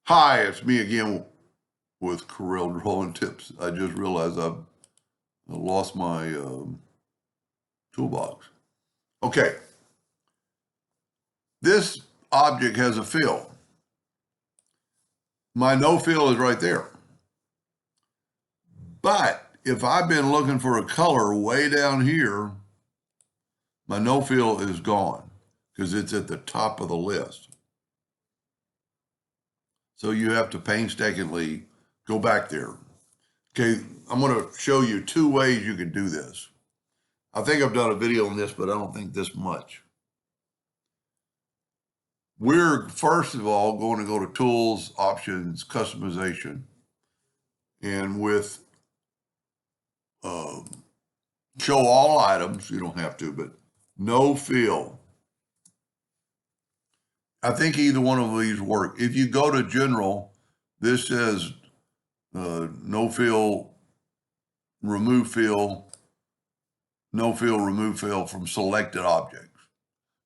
Hi, it's me again with Corel drawing tips. I just realized I've lost my toolbox. Okay, this object has a fill. My no fill is right there. But if I've been looking for a color way down here, my no fill is gone because it's at the top of the list. So you have to painstakingly go back there. Okay, I'm going to show you two ways you can do this. I think I've done a video on this, but I don't think this much. We're first of all going to go to Tools, Options, Customization, and with Show All Items, you don't have to, but No Fill. I think either one of these work. If you go to General, this says No Fill, Remove Fill, No Fill, Remove Fill from selected objects.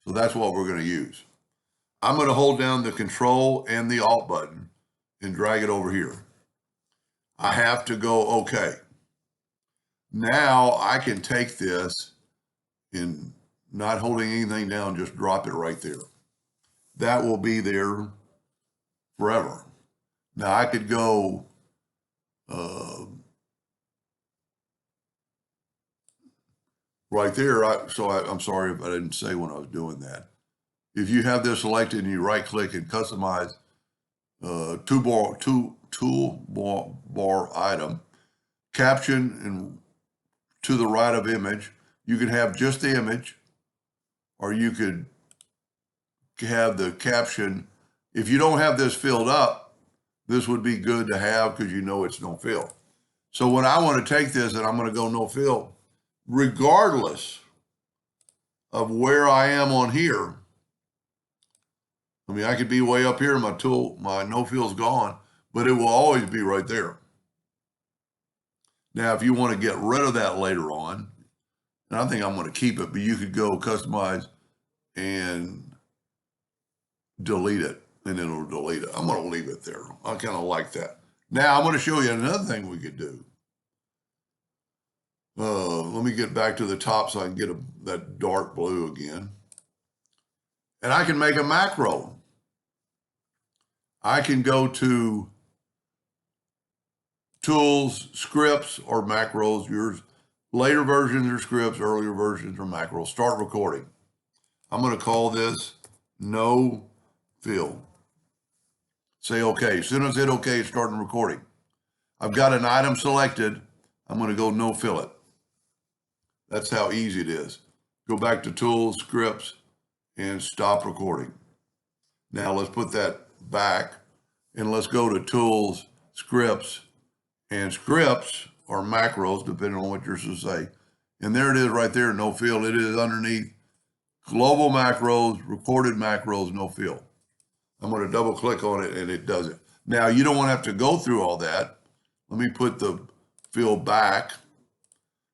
So that's what we're going to use. I'm going to hold down the Control and the Alt button and drag it over here. I have to go OK. Now I can take this and not holding anything down, just drop it right there. That will be there forever. Now I could go right there. I'm sorry if I didn't say when I was doing that. If you have this selected and you right click and customize toolbar item, caption and to the right of image, you can have just the image, or you could have the caption. If you don't have this filled up, this would be good to have because you know it's no fill. So when I want to take this and I'm going to go no fill, regardless of where I am on here, I mean, I could be way up here, my no fill's gone, but it will always be right there. Now, if you want to get rid of that later on, and I think I'm going to keep it, but you could go customize and delete it, and it'll delete it. I'm going to leave it there. I kind of like that. Now, I'm going to show you another thing we could do. Let me get back to the top so I can get that dark blue again. And I can make a macro. I can go to Tools, Scripts, or Macros. Yours, later versions are scripts, earlier versions are macros. Start recording. I'm going to call this No Fill. Say OK. As soon as I hit OK, it's starting recording. I've got an item selected. I'm going to go no fill it. That's how easy it is. Go back to Tools, Scripts, and stop recording. Now let's put that back and let's go to Tools, Scripts, and Scripts or macros, depending on what you're supposed to say. And there it is right there, no fill. It is underneath global macros, recorded macros, no fill. I'm going to double click on it and it does it. Now you don't want to have to go through all that. Let me put the fill back.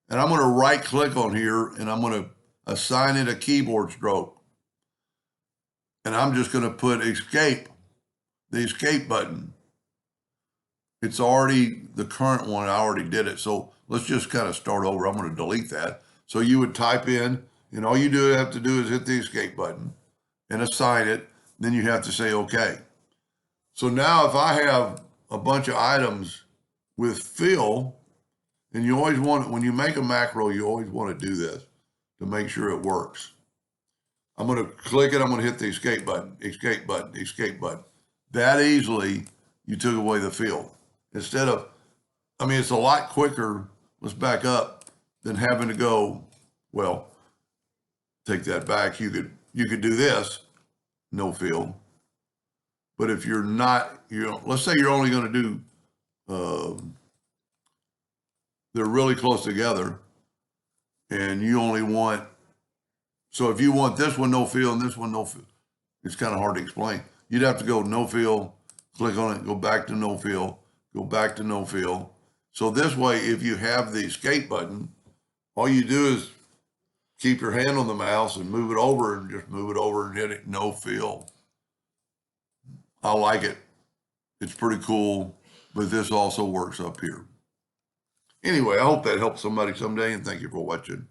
And I'm going to right click on here and I'm going to assign it a keyboard stroke. And I'm just going to put escape, the escape button. It's already the current one. I already did it. So let's just kind of start over. I'm going to delete that. So you would type in, and all you have to do is hit the escape button and assign it. Then you have to say OK. So now if I have a bunch of items with fill, and you always want, when you make a macro, you always want to do this to make sure it works. I'm going to click it. I'm going to hit the escape button, escape button, escape button. That easily, you took away the fill. Instead of, I mean, it's a lot quicker, let's back up, than having to go, well, take that back. You could do this, no fill. But if you're not, let's say you're only going to do, they're really close together, and you only want, so if you want this one no fill and this one no fill, it's kind of hard to explain. You'd have to go no fill, click on it, go back to no fill, go back to no fill. So this way, if you have the escape button, all you do is keep your hand on the mouse and move it over and just move it over and hit it, no fill. I like it. It's pretty cool, but this also works up here. Anyway, I hope that helps somebody someday, and thank you for watching.